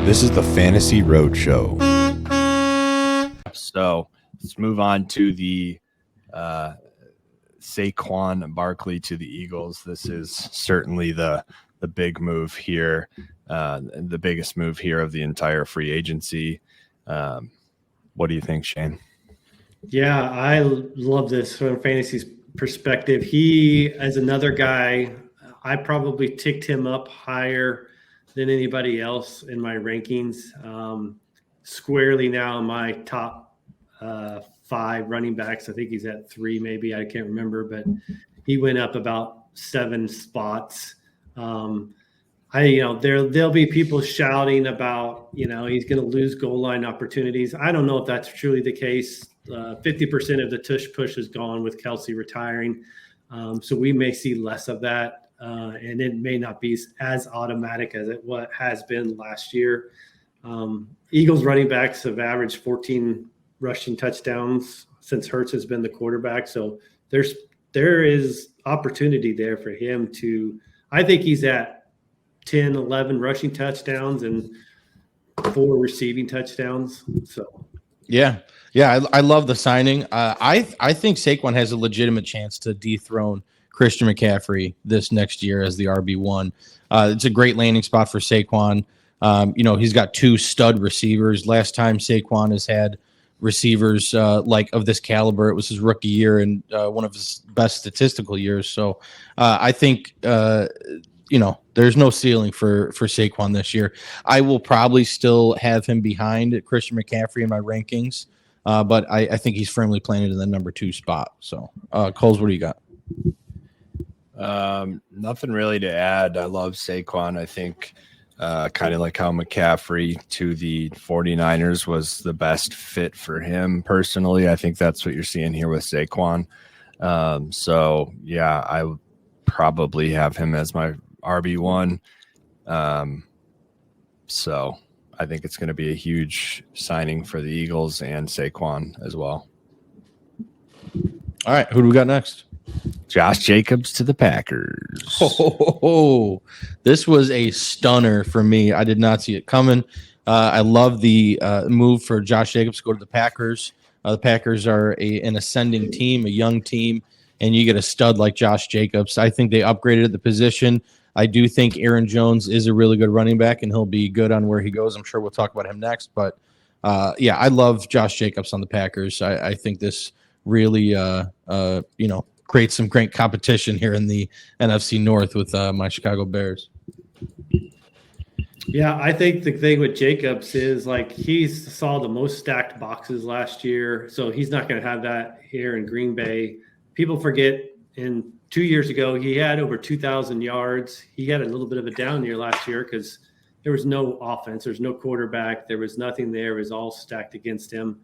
This is the Fantasy Roadshow. So let's move on to the Saquon Barkley to the Eagles. This is certainly the big move here, the biggest move here of the entire free agency. What do you think, Shane? Yeah, I love this from fantasy's perspective. He, as another guy, I probably ticked him up higher than anybody else in my rankings. Squarely now in my top 5 running backs. I think he's at 3, maybe. I can't remember, but he went up about 7 spots. There'll be people shouting about, he's going to lose goal line opportunities. I don't know if that's truly the case. 50% of the tush push is gone with Kelsey retiring. So we may see less of that. And it may not be as automatic as it has been last year. Eagles running backs have averaged 14 rushing touchdowns since Hurts has been the quarterback. So there is opportunity there for him to, I think he's at 10, 11 rushing touchdowns and 4 receiving touchdowns. So, yeah, I love the signing. I think Saquon has a legitimate chance to dethrone Christian McCaffrey this next year as the RB1. It's a great landing spot for Saquon. He's got 2 stud receivers. Last time Saquon has had receivers of this caliber, it was his rookie year and one of his best statistical years. So I think there's no ceiling for Saquon this year. I will probably still have him behind Christian McCaffrey in my rankings, but I think he's firmly planted in the number 2 spot. So, Coles, what do you got? Nothing really to add. I love Saquon. I think kind of like how McCaffrey to the 49ers was the best fit for him personally. I think that's what you're seeing here with Saquon. So, yeah, I would probably have him as my RB1. So I think it's going to be a huge signing for the Eagles and Saquon as well. All right, who do we got next? Josh Jacobs to the Packers. This was a stunner for me. I did not see it coming. I love the move for Josh Jacobs to go to the Packers. The Packers are an ascending team, a young team, and you get a stud like Josh Jacobs. I think they upgraded at the position. I do think Aaron Jones is a really good running back, and he'll be good on where he goes. I'm sure we'll talk about him next. But, I love Josh Jacobs on the Packers. I think this really, creates some great competition here in the NFC North with my Chicago Bears. Yeah, I think the thing with Jacobs is he saw the most stacked boxes last year, so he's not going to have that here in Green Bay. People forget 2 years ago he had over 2,000 yards. He had a little bit of a down year last year because there was no offense, there's no quarterback, there was nothing there. It was all stacked against him.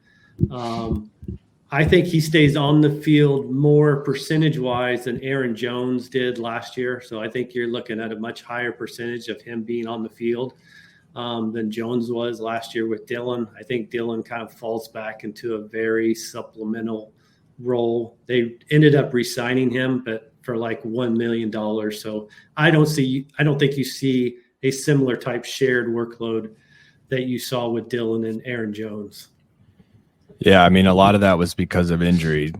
I think he stays on the field more percentage-wise than Aaron Jones did last year. So I think you're looking at a much higher percentage of him being on the field than Jones was last year with Dillon. I think Dillon kind of falls back into a very supplemental role. They ended up re-signing him, but for $1 million. So I don't think you see a similar type shared workload that you saw with Dillon and Aaron Jones. Yeah, I mean, a lot of that was because of injury.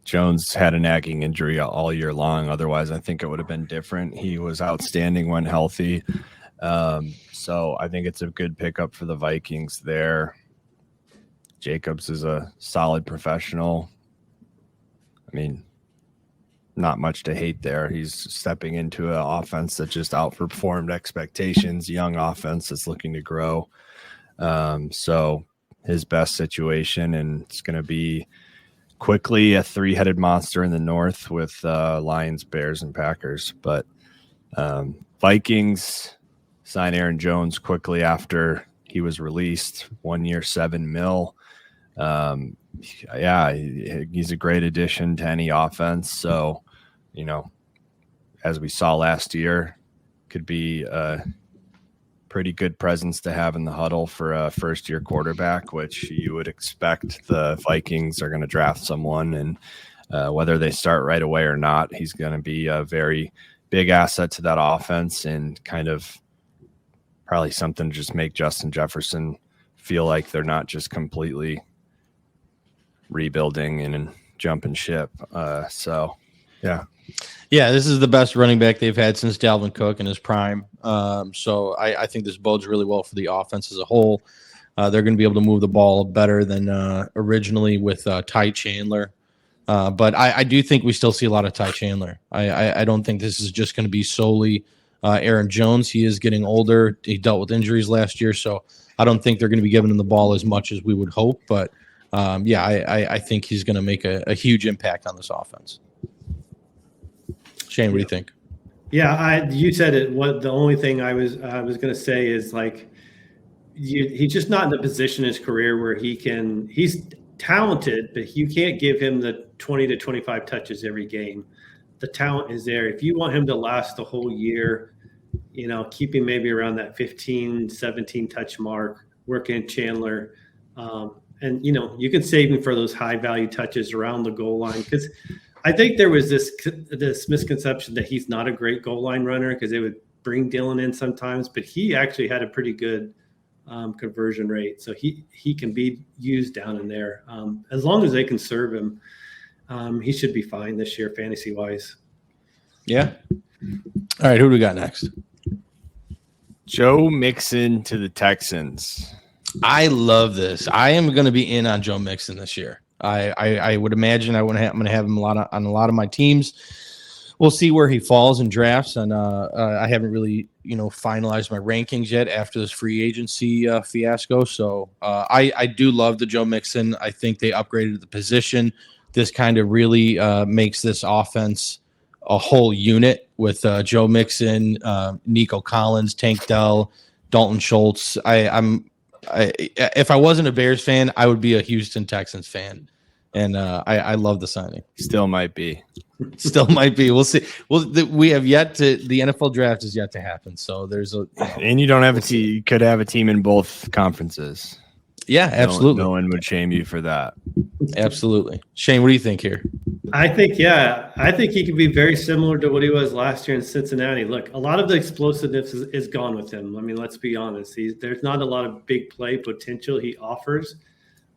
Jones had a nagging injury all year long. Otherwise, I think it would have been different. He was outstanding when healthy. So I think it's a good pickup for the Vikings there. Jacobs is a solid professional. I mean, not much to hate there. He's stepping into an offense that just outperformed expectations, young offense that's looking to grow. So his best situation, and it's going to be quickly a 3-headed monster in the North with Lions, Bears, and Packers. But Vikings sign Aaron Jones quickly after he was released. 1 year, $7 million. He's a great addition to any offense. So, as we saw last year, could be a pretty good presence to have in the huddle for a first-year quarterback, which you would expect the Vikings are going to draft someone. And whether they start right away or not, he's going to be a very big asset to that offense and kind of probably something to just make Justin Jefferson feel like they're not just completely rebuilding and jumping ship. So, yeah. Yeah, this is the best running back they've had since Dalvin Cook in his prime. So I think this bodes really well for the offense as a whole. They're going to be able to move the ball better than originally with Ty Chandler. But I do think we still see a lot of Ty Chandler. I don't think this is just going to be solely Aaron Jones. He is getting older. He dealt with injuries last year, so I don't think they're going to be giving him the ball as much as we would hope. But, I think he's going to make a huge impact on this offense. Shane, what do you think? Yeah, you said it. What the only thing I was going to say is like he's just not in the position in his career where he's talented, but you can't give him the 20 to 25 touches every game. The talent is there. If you want him to last the whole year, keep him maybe around that 15, 17 touch mark, working Chandler. And you can save him for those high value touches around the goal line, because I think there was this misconception that he's not a great goal line runner because they would bring Dylan in sometimes, but he actually had a pretty good conversion rate. So he can be used down in there. As long as they can serve him, he should be fine this year, fantasy wise. Yeah. All right. Who do we got next? Joe Mixon to the Texans. I love this. I am going to be in on Joe Mixon this year. I would imagine I'm going to have him on a lot of my teams. We'll see where he falls in drafts, and I haven't really finalized my rankings yet after this free agency fiasco. So I do love the Joe Mixon. I think they upgraded the position. This kind of really makes this offense a whole unit with Joe Mixon, Nico Collins, Tank Dell, Dalton Schultz. If I wasn't a Bears fan, I would be a Houston Texans fan, and I love the signing. Still might be. We'll see. We have yet to. The NFL draft is yet to happen, so there's a. And you don't have a team. You could have a team in both conferences. Yeah, absolutely. No one would shame you for that. Absolutely. Shane, what do you think here? I think he could be very similar to what he was last year in Cincinnati. Look, a lot of the explosiveness is gone with him. I mean, let's be honest. There's not a lot of big play potential he offers,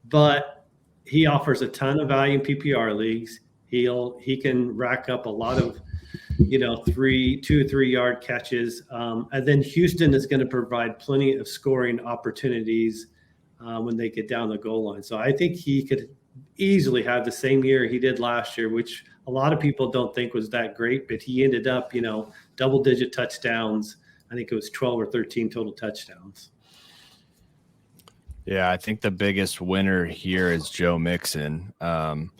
but he offers a ton of value in PPR leagues. He can rack up a lot of 2 or 3 yard catches, and then Houston is going to provide plenty of scoring opportunities when they get down the goal line. So I think he could easily have the same year he did last year, which a lot of people don't think was that great, but he ended up, double-digit touchdowns. I think it was 12 or 13 total touchdowns. Yeah, I think the biggest winner here is Joe Mixon from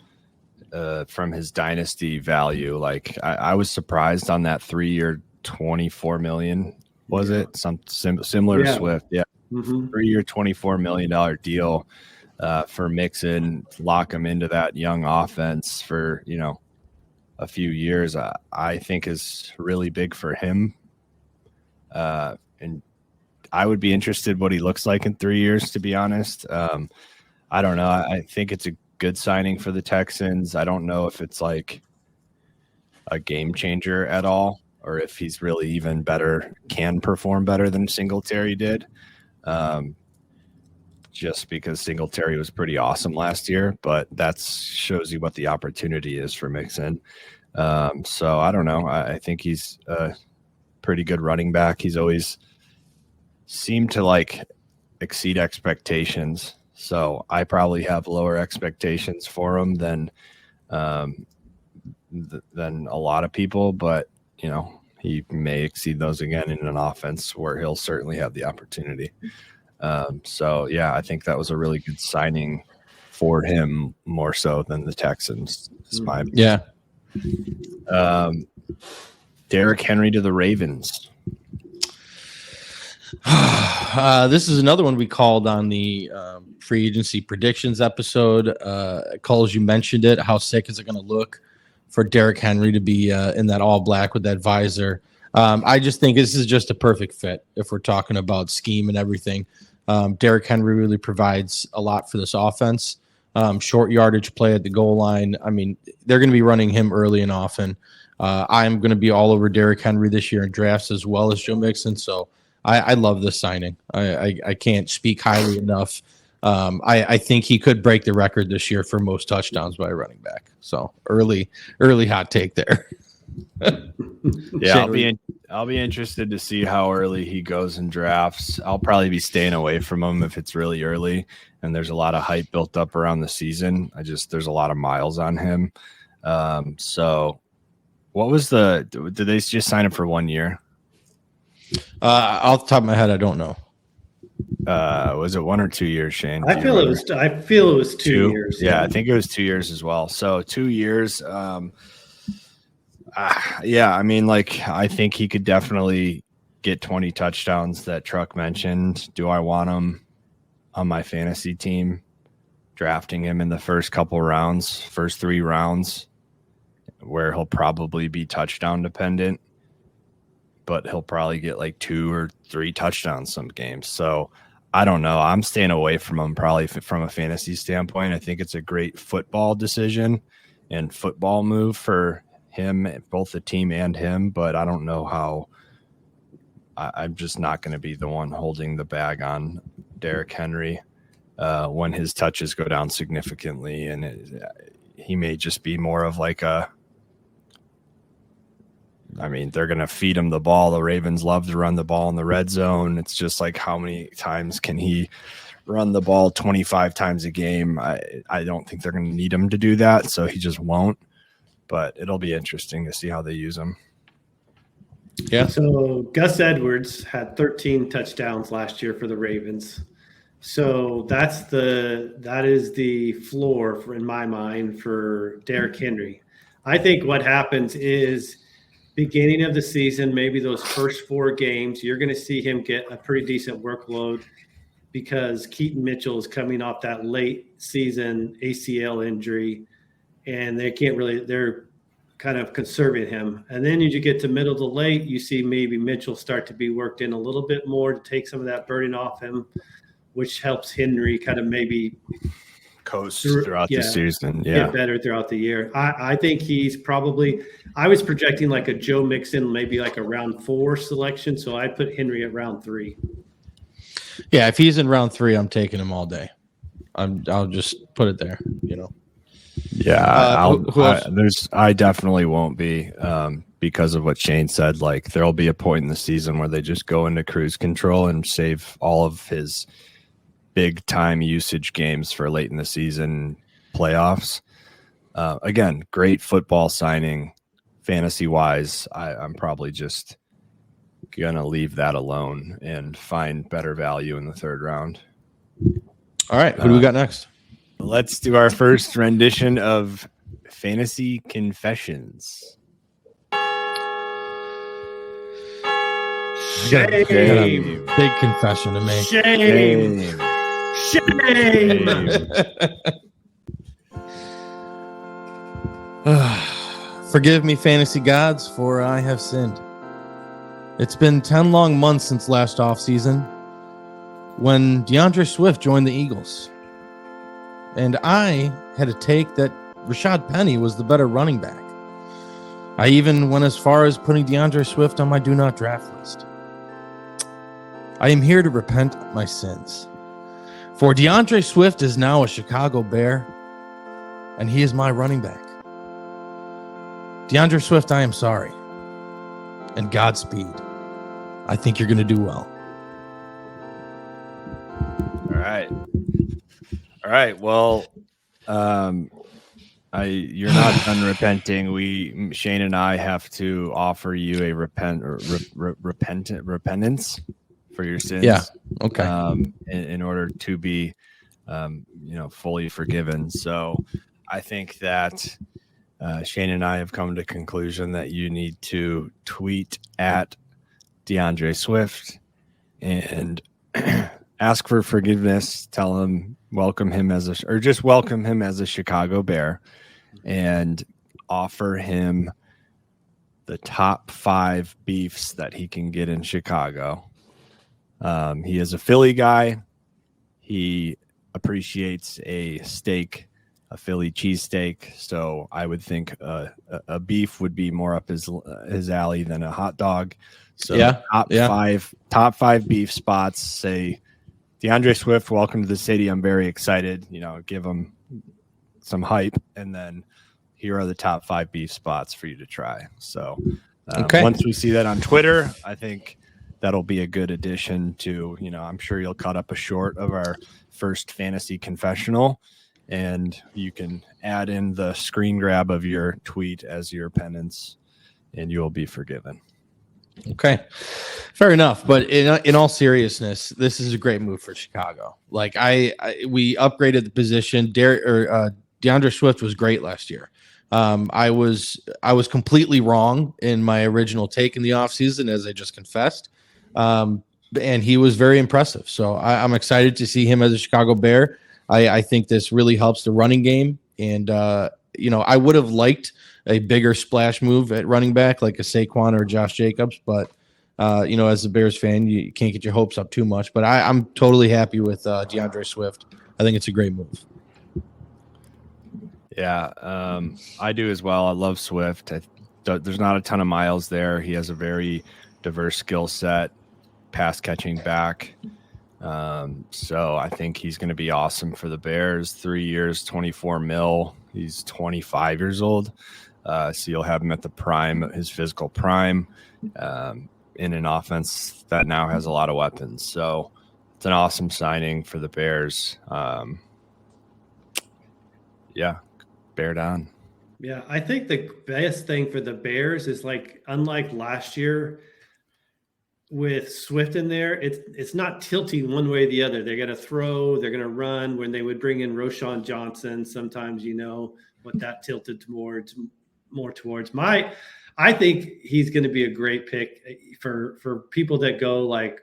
his dynasty value. Like I was surprised on that 3-year, $24 million. Was it similar to Swift? Yeah. 3-year, $24 million deal for Mixon, lock him into that young offense for, a few years, I think is really big for him. And I would be interested what he looks like in 3 years, to be honest. I don't know. I think it's a good signing for the Texans. I don't know if it's like a game changer at all, or if he's really even better, can perform better than Singletary did. Just because Singletary was pretty awesome last year, but that shows you what the opportunity is for Mixon. So I don't know. I think he's a pretty good running back. He's always seemed to exceed expectations. So I probably have lower expectations for him than a lot of people, but he may exceed those again in an offense where he'll certainly have the opportunity. So yeah, I think that was a really good signing for him, more so than the Texans. Derrick Henry to the Ravens. This is another one we called on the free agency predictions episode. Coles, you mentioned it. How sick is it going to look for Derrick Henry to be in that all black with that visor? I just think this is just a perfect fit if we're talking about scheme and everything. Derrick Henry really provides a lot for this offense. Short yardage play at the goal line. I mean, they're going to be running him early and often. I'm going to be all over Derrick Henry this year in drafts as well as Joe Mixon. So I love this signing. I can't speak highly enough. I think he could break the record this year for most touchdowns by a running back. So early hot take there. Yeah, I'll be interested to see how early he goes in drafts. I'll probably be staying away from him if it's really early and there's a lot of hype built up around the season. There's a lot of miles on him. So what was did they just sign him for 1 year? Off the top of my head, I don't know. Was it 1 or 2 years, Shane? I feel it was 2 years. Yeah, I think it was 2 years as well. So 2 years. Yeah, I mean, like, I think he could definitely get 20 touchdowns that Truck mentioned. Do I want him on my fantasy team? Drafting him in the first 3 rounds, where he'll probably be touchdown dependent, but he'll probably get like 2 or 3 touchdowns some games. So I don't know. I'm staying away from him probably from a fantasy standpoint. I think it's a great football decision and football move for him, both the team and him, but I don't know how. I'm just not going to be the one holding the bag on Derrick Henry when his touches go down significantly, and he may just be more of like they're going to feed him the ball. The Ravens love to run the ball in the red zone. It's just like, how many times can he run the ball 25 times a game? I don't think they're going to need him to do that, so he just won't. But it'll be interesting to see how they use him. Yeah. So Gus Edwards had 13 touchdowns last year for the Ravens. So that is the floor in my mind for Derrick Henry. I think what happens is beginning of the season, maybe those first 4 games, you're going to see him get a pretty decent workload because Keaton Mitchell is coming off that late season ACL injury. And they're kind of conserving him. And then as you get to middle to late, you see maybe Mitchell start to be worked in a little bit more to take some of that burden off him, which helps Henry kind of maybe coast throughout the season. Yeah. Get better throughout the year. I think he's probably, I was projecting like a Joe Mixon, maybe like a round 4 selection. So I put Henry at round 3. Yeah. If he's in round 3, I'm taking him all day. I'll just put it there, Yeah, I definitely won't be because of what Shane said. Like, there'll be a point in the season where they just go into cruise control and save all of his big time usage games for late in the season playoffs. Again, great football signing, fantasy wise. I'm probably just gonna leave that alone and find better value in the 3rd round. All right, who do we got next? Let's do our first rendition of Fantasy Confessions. Shame. Big confession to make. Shame. Forgive me, fantasy gods, for I have sinned. It's been 10 long months since last offseason when DeAndre Swift joined the Eagles. And I had a take that Rashad Penny was the better running back. I even went as far as putting DeAndre Swift on my do not draft list. I am here to repent of my sins. For DeAndre Swift is now a Chicago Bear, and he is my running back. DeAndre Swift, I am sorry. And Godspeed. I think you're going to do well. All right. Well, you're not done repenting. Shane and I have to offer you a repentance for your sins. Yeah. Okay. In order to be, fully forgiven. So I think that Shane and I have come to the conclusion that you need to tweet at DeAndre Swift and ask for forgiveness. Tell him, welcome him as a Chicago Bear, and offer him the top 5 beefs that he can get in Chicago. He is a Philly guy. He appreciates a steak a Philly cheesesteak. So I would think a beef would be more up his alley than a hot dog. So top five beef spots. Say DeAndre Swift, welcome to the city. I'm very excited. Give him some hype, and then here are the top 5 beef spots for you to try. So once we see that on Twitter, I think that'll be a good addition to, I'm sure you'll cut up a short of our first fantasy confessional, and you can add in the screen grab of your tweet as your penance, and you will be forgiven. Okay, fair enough. But in all seriousness, this is a great move for Chicago. Like we upgraded the position. DeAndre Swift was great last year. I was completely wrong in my original take in the offseason, as I just confessed. And he was very impressive. So I'm excited to see him as a Chicago Bear. I think this really helps the running game. And, I would have liked a bigger splash move at running back, like a Saquon or Josh Jacobs. But, as a Bears fan, you can't get your hopes up too much. But I'm totally happy with DeAndre Swift. I think it's a great move. Yeah, I do as well. I love Swift. There's not a ton of miles there. He has a very diverse skill set, pass catching back. So I think he's going to be awesome for the Bears. 3 years, $24 million. He's 25 years old. So you'll have him at the prime, his physical prime, in an offense that now has a lot of weapons. So it's an awesome signing for the Bears. Bear down. Yeah, I think the best thing for the Bears is, unlike last year with Swift in there, it's not tilting one way or the other. They're going to throw, they're going to run. When they would bring in Roschon Johnson, sometimes what that tilted more towards. I think he's going to be a great pick for people that go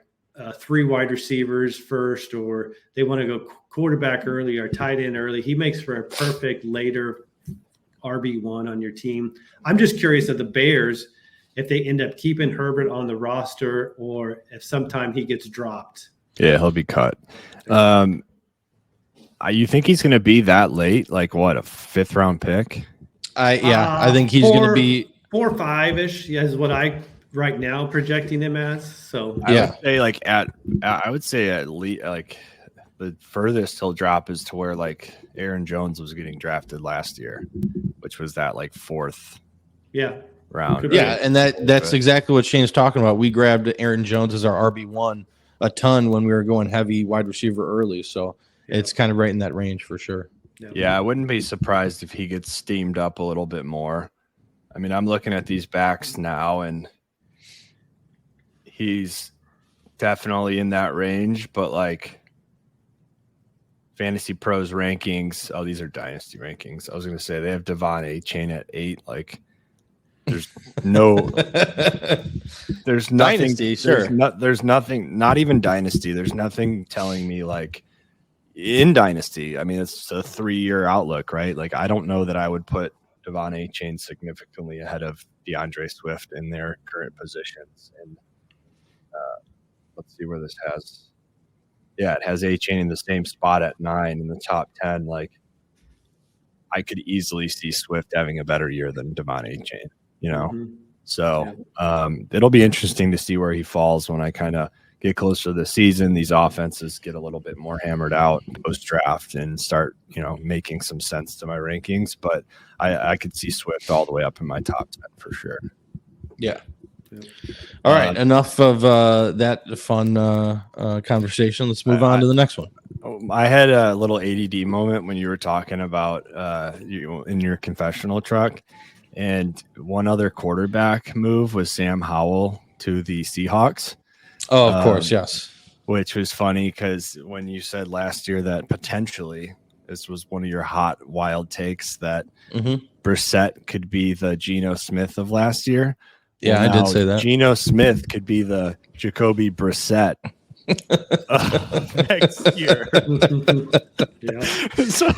3 wide receivers first, or they want to go quarterback early or tight end early. He makes for a perfect later RB1 on your team. I'm just curious of the Bears, if they end up keeping Herbert on the roster, or if sometime he gets dropped. Yeah, he'll be cut. You think he's going to be that late? Like what, a 5th round pick? I think he's going to be 4 or 5-ish. Yeah, is what I right now projecting him as. So I would say at least the furthest he'll drop is to where Aaron Jones was getting drafted last year, which was that 4th round. Yeah, and that's exactly what Shane's talking about. We grabbed Aaron Jones as our RB1 a ton when we were going heavy wide receiver early. So it's kind of right in that range for sure. Yeah, I wouldn't be surprised if he gets steamed up a little bit more. I mean, I'm looking at these backs now, and he's definitely in that range, but Fantasy Pros rankings. Oh, these are dynasty rankings. I was going to say they have Devon A-Chain at 8. There's there's nothing. Dynasty, sure. There's nothing. Not even dynasty. There's nothing telling me in dynasty. I mean, it's a 3-year outlook, right? I don't know that I would put Devon A-Chain significantly ahead of DeAndre Swift in their current positions. And let's see where this has. Yeah, it has A-Chain in the same spot at 9 in the top 10. I could easily see Swift having a better year than Devon A-Chain, Mm-hmm. So it'll be interesting to see where he falls when I kind of get closer to the season. These offenses get a little bit more hammered out post-draft and start, making some sense to my rankings. But I could see Swift all the way up in my top 10 for sure. Yeah. All right, enough of that fun conversation. Let's move on to the next one. I had a little ADD moment when you were talking about in your confessional truck, and one other quarterback move was Sam Howell to the Seahawks. Oh, of course, yes. Which was funny because when you said last year that potentially this was one of your hot wild takes that Brissett could be the Geno Smith of last year. Yeah, I did say that. Geno Smith could be the Jacoby Brissett next year. So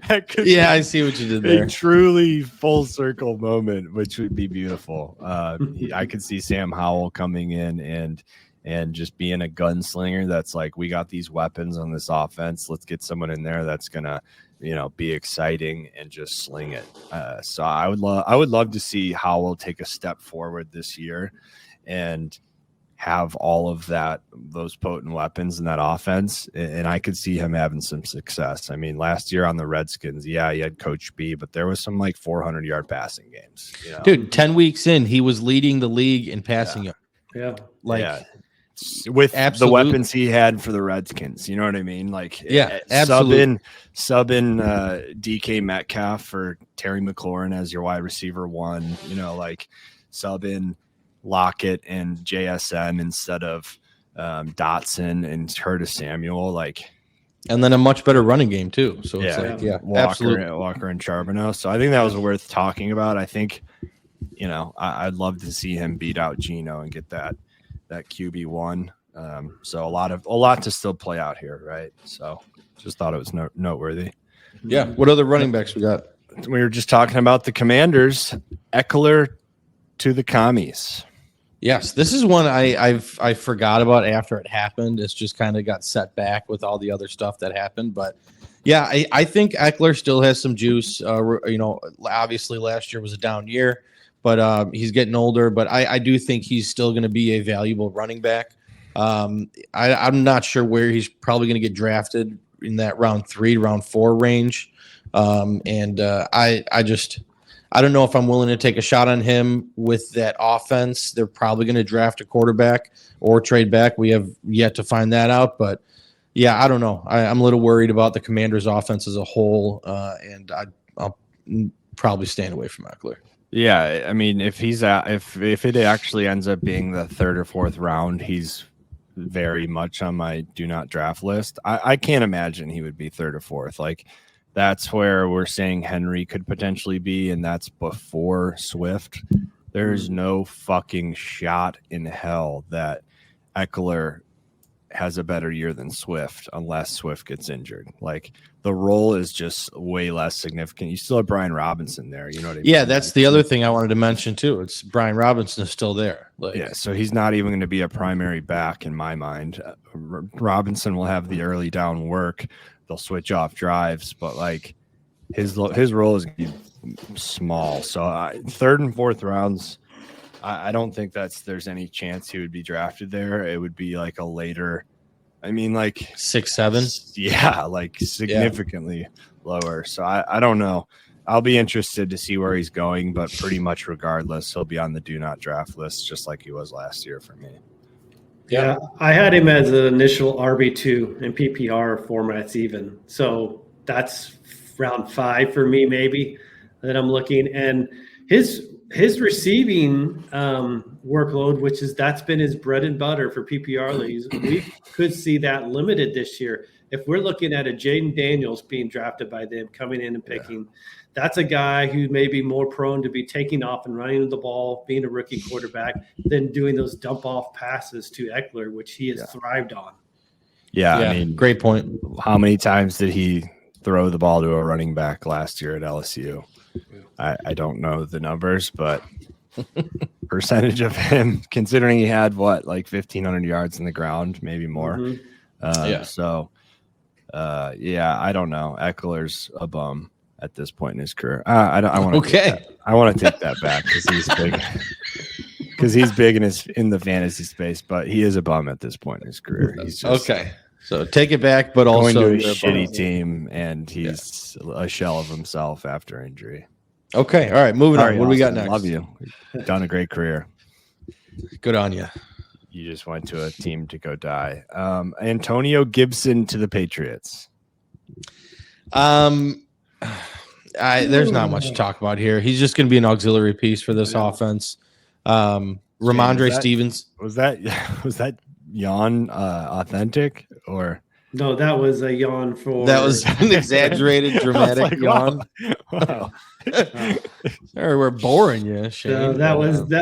that could be I see what you did there. A truly full circle moment, which would be beautiful. I could see Sam Howell coming in and just being a gunslinger that's like, we got these weapons on this offense. Let's get someone in there that's going to, be exciting and just sling it. So I would love to see Howell take a step forward this year and have all of those potent weapons in that offense. And I could see him having some success. I mean, last year on the Redskins, he had Coach B, but there was some like 400-yard passing games. Dude, 10 weeks in, he was leading the league in passing. Yeah. With absolute, the weapons he had for the Redskins, you know what I mean? Like, sub in DK Metcalf for Terry McLaurin as your wide receiver 1, like sub in Lockett and JSN instead of Dotson and Curtis Samuel, and then a much better running game too. So it's Walker and Charbonneau. So I think that was worth talking about. I think, I'd love to see him beat out Geno and get that QB1. So a lot to still play out here, right? So just thought it was noteworthy. Yeah. What other running backs we got? We were just talking about the Commanders. Eckler to the Commies. Yes, this is one I forgot about after it happened. It's just kind of got set back with all the other stuff that happened. But yeah, I think Eckler still has some juice. Obviously last year was a down year, but he's getting older. But I do think he's still going to be a valuable running back. I'm not sure where he's probably going to get drafted in that round 3, round 4 range. I don't know if I'm willing to take a shot on him with that offense. They're probably going to draft a quarterback or trade back. We have yet to find that out. But, yeah, I don't know. I'm a little worried about the Commanders' offense as a whole, and I'll probably stand away from Eckler. Yeah, I mean, if it actually ends up being the 3rd or 4th round, he's very much on my do not draft list. I can't imagine he would be 3rd or 4th. That's where we're saying Henry could potentially be, and that's before Swift. There's no fucking shot in hell that Eckler has a better year than Swift unless Swift gets injured. The role is just way less significant. You still have Brian Robinson there. You know what I mean? Yeah, that's the other thing I wanted to mention too. It's Brian Robinson is still there. So he's not even going to be a primary back in my mind. Robinson will have the early down work. They'll switch off drives, but his role is going to be small. So 3rd and 4th rounds, I don't think there's any chance he would be drafted there. It would be a later, 6, 7. Yeah, significantly lower. So I don't know. I'll be interested to see where he's going, but pretty much regardless, he'll be on the do not draft list just like he was last year for me. Yeah, I had him as an initial RB2 in PPR formats even. So that's round 5 for me maybe that I'm looking. And his receiving workload, that's been his bread and butter for PPR leagues, we could see that limited this year. If we're looking at a Jaden Daniels being drafted by them, coming in and picking, that's a guy who may be more prone to be taking off and running the ball, being a rookie quarterback, than doing those dump-off passes to Eckler, which he has thrived on. Yeah, I mean, great point. How many times did he throw the ball to a running back last year at LSU? I don't know the numbers, but percentage of him, considering he had 1,500 yards in the ground, maybe more. So, I don't know. Eckler's a bum at this point in his career. I want to take that back because he's big. Because he's big in the fantasy space, but he is a bum at this point in his career. He's just So take it back, but going also to a shitty team, and he's a shell of himself after injury. Okay, all right, moving on. What do we got next? Love you. You've done a great career. Good on you. You just went to a team to go die. Antonio Gibson to the Patriots. There's not much to talk about here. He's just going to be an auxiliary piece for this offense. Ramondre Stevens. Was that yawn authentic or No, that was a yawn for. That was an exaggerated, dramatic like, yawn. Wow. Sorry, we're boring you, Shane. No, that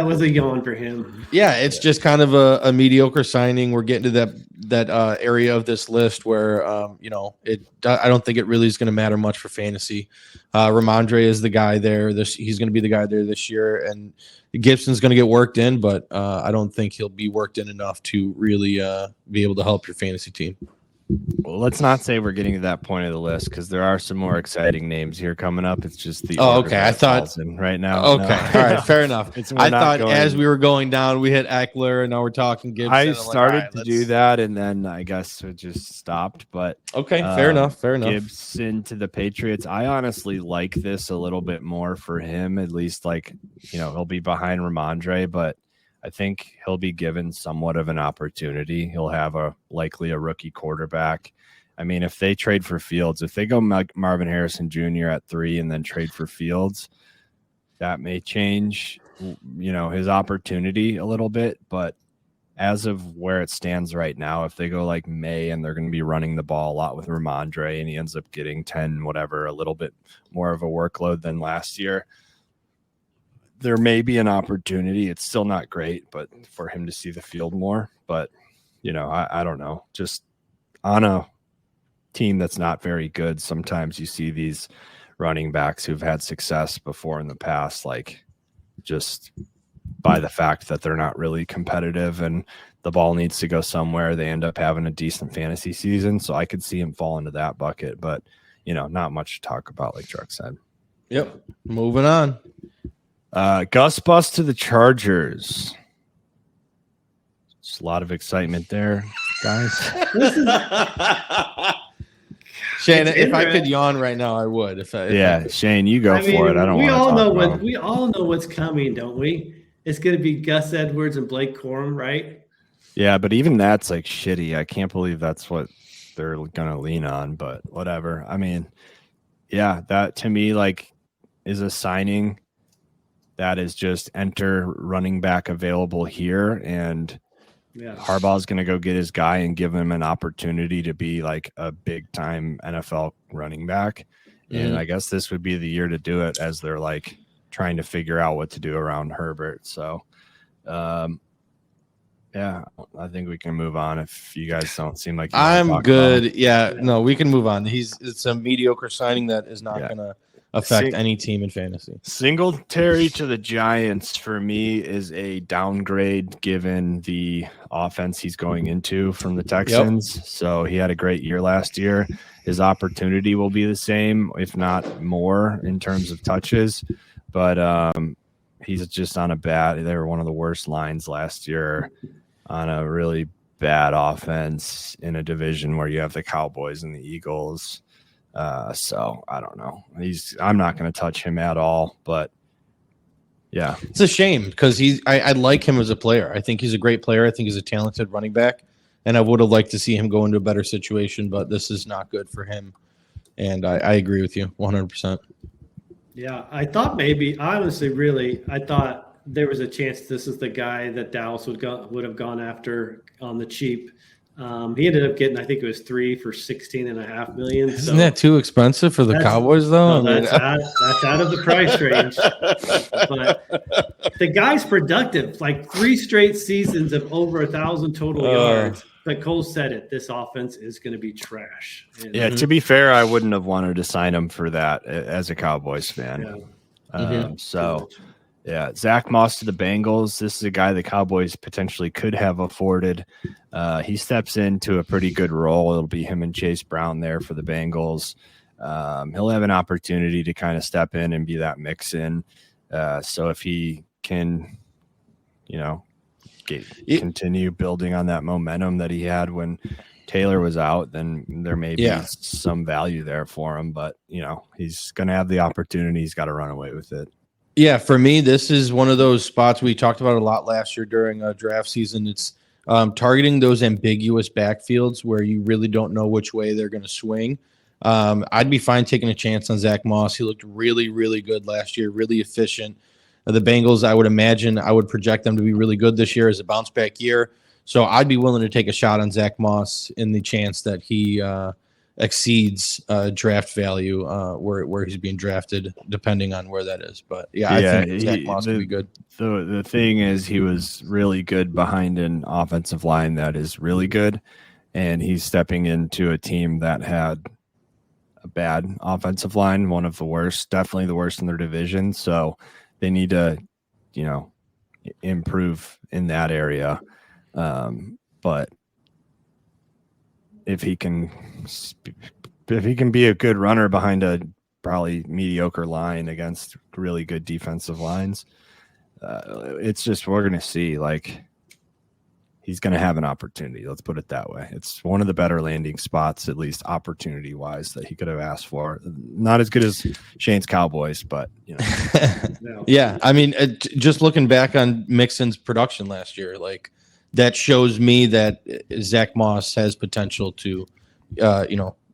was a yawn for him. Yeah, it's just kind of a mediocre signing. We're getting to that area of this list where I don't think it really is going to matter much for fantasy. Ramondre is the guy there. He's going to be the guy there this year, and Gibson's going to get worked in, but I don't think he'll be worked in enough to really be able to help your fantasy team. Well, let's not say we're getting to that point of the list because there are some more exciting names here coming up. It's just the Oh, order okay. that I thought falls in right now. Okay, No. all right, fair enough. We're I not thought going- as we were going down, we hit Eckler, and now we're talking Gibson. I I'm like, started all right, to do that, and then I guess it just stopped. But Okay, fair enough. Gibson to the Patriots. I honestly like this a little bit more for him. At least, he'll be behind Ramondre, but I think he'll be given somewhat of an opportunity. He'll have likely a rookie quarterback. I mean, if they trade for Fields, if they go Marvin Harrison Jr. at 3 and then trade for Fields, that may change, his opportunity a little bit. But as of where it stands right now, if they go like May and they're going to be running the ball a lot with Ramondre and he ends up getting 10, a little bit more of a workload than last year, there may be an opportunity. It's still not great, but for him to see the field more. But, I don't know. Just on a team that's not very good, sometimes you see these running backs who've had success before in the past, just by the fact that they're not really competitive and the ball needs to go somewhere, they end up having a decent fantasy season. So I could see him fall into that bucket, but not much to talk about, like Truck said. Yep. Moving on. Gus Bus to the Chargers. Just a lot of excitement there, guys. Shane, if I could yawn right now, I would. Shane, you go for it. I don't. We all know what's coming, don't we? It's going to be Gus Edwards and Blake Corum, right? Yeah, but even that's shitty. I can't believe that's what they're going to lean on. But whatever. I mean, yeah, that to me is a signing that is just enter running back available here, and Harbaugh's going to go get his guy and give him an opportunity to be a big time NFL running back. Mm-hmm. And I guess this would be the year to do it as they're trying to figure out what to do around Herbert. So, I think we can move on if you guys don't seem like I'm good. Yeah, no, we can move on. It's a mediocre signing that is not going to affect any team in fantasy. Singletary to the Giants for me is a downgrade given the offense he's going into from the Texans. Yep. So he had a great year last year. His opportunity will be the same, if not more, in terms of touches. But he's just on they were one of the worst lines last year on a really bad offense in a division where you have the Cowboys and the Eagles. So I don't know. I'm not going to touch him at all, but yeah, it's a shame because I like him as a player. I think he's a great player. I think he's a talented running back, and I would have liked to see him go into a better situation, but this is not good for him. And I agree with you 100%. Yeah. I thought I thought there was a chance this is the guy that Dallas would have gone after on the cheap. He ended up getting, I think it was 3 for $16.5 million. Isn't that too expensive for the Cowboys, though? No, that's out of the price range. But the guy's productive, 3 straight seasons of over 1,000 total yards. But Cole said it. This offense is going to be trash. And, to be fair, I wouldn't have wanted to sign him for that as a Cowboys fan. Yeah. Yeah, Zach Moss to the Bengals. This is a guy the Cowboys potentially could have afforded. He steps into a pretty good role. It'll be him and Chase Brown there for the Bengals. He'll have an opportunity to kind of step in and be that mix-in. So if he can, continue building on that momentum that he had when Taylor was out, then there may be some value there for him. But, he's going to have the opportunity. He's got to run away with it. Yeah, for me, this is one of those spots we talked about a lot last year during draft season. It's targeting those ambiguous backfields where you really don't know which way they're going to swing. I'd be fine taking a chance on Zach Moss. He looked really, really good last year, really efficient. The Bengals, I would imagine, I would project them to be really good this year as a bounce-back year. So I'd be willing to take a shot on Zach Moss in the chance that he exceeds draft value where he's being drafted, depending on where that is. But I think Zach Moss would be good. The thing is, he was really good behind an offensive line that is really good, and he's stepping into a team that had a bad offensive line, one of the worst, definitely the worst in their division. So they need to, improve in that area. But if he can be a good runner behind a probably mediocre line against really good defensive lines, it's just, we're going to see, like, he's going to have an opportunity. Let's put it that way. It's one of the better landing spots, at least opportunity wise, that he could have asked for. Not as good as Shane's Cowboys, but Yeah. I mean, just looking back on Mixon's production last year, like, that shows me that Zach Moss has potential to,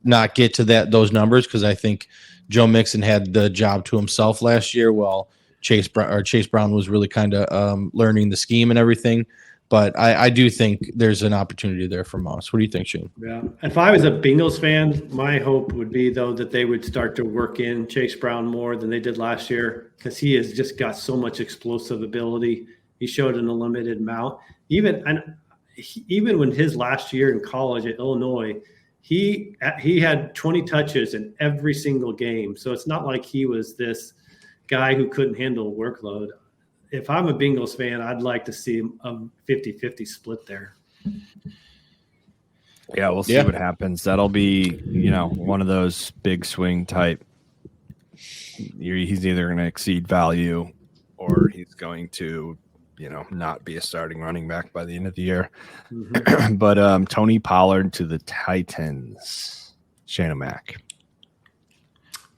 not get to those numbers, because I think Joe Mixon had the job to himself last year, while Chase Brown was really kind of learning the scheme and everything. But I do think there's an opportunity there for Moss. What do you think, Shane? Yeah. If I was a Bengals fan, my hope would be, though, that they would start to work in Chase Brown more than they did last year, because he has just got so much explosive ability. He showed in a limited amount. Even when his last year in college at Illinois, he had 20 touches in every single game. So it's not like he was this guy who couldn't handle a workload. If I'm a Bengals fan, I'd like to see a 50-50 split there. Yeah, we'll see what happens. That'll be, one of those big swing type. He's either going to exceed value, or he's going to, not be a starting running back by the end of the year. Mm-hmm. But Tony Pollard to the Titans. Shane O'Mac.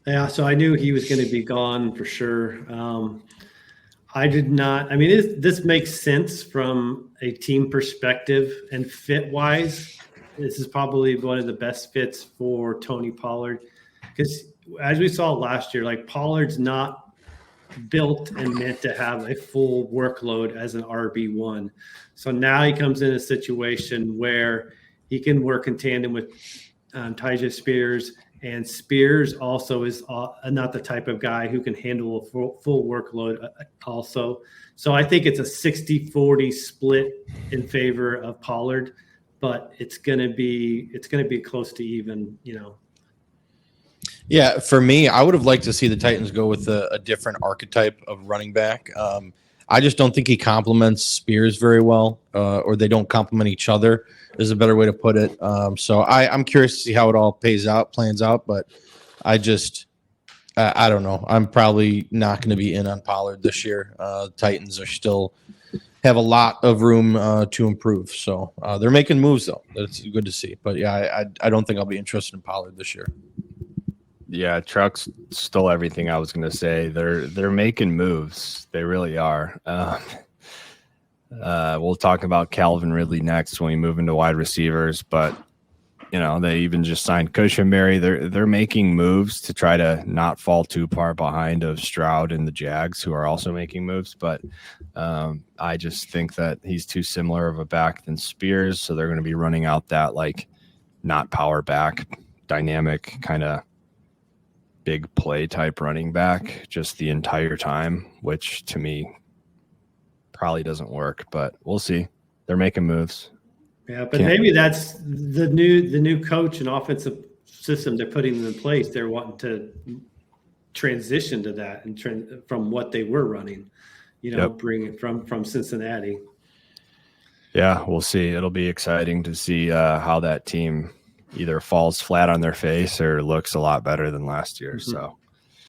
Yeah, so I knew he was going to be gone for sure. I did not. I mean, this makes sense from a team perspective and fit wise. This is probably one of the best fits for Tony Pollard, because as we saw last year, like, Pollard's not built and meant to have a full workload as an RB1. So now he comes in a situation where he can work in tandem with Tyjae Spears. And Spears also is not the type of guy who can handle a full workload also. So I think it's a 60-40 split in favor of Pollard, but it's going to be close to even, Yeah, for me, I would have liked to see the Titans go with a different archetype of running back. I just don't think he complements Spears very well, or they don't complement each other, is a better way to put it. So I'm curious to see how it all plans out, but I don't know. I'm probably not going to be in on Pollard this year. Titans are still have a lot of room to improve. So they're making moves, though. That's good to see. But yeah, I don't think I'll be interested in Pollard this year. Yeah, Trucks stole everything I was going to say. They're making moves. They really are. We'll talk about Calvin Ridley next when we move into wide receivers, but they even just signed Cushenberry. They're making moves to try to not fall too far behind of Stroud and the Jags, who are also making moves. But I just think that he's too similar of a back than Spears, so they're going to be running out that, like, not power back, dynamic kind of big play type running back just the entire time, which to me probably doesn't work, but we'll see. They're making moves. Yeah, but maybe that's the new coach and offensive system they're putting in place. They're wanting to transition to that and from what they were running, bring it from Cincinnati. Yeah, we'll see. It'll be exciting to see how that team either falls flat on their face or looks a lot better than last year. Mm-hmm. So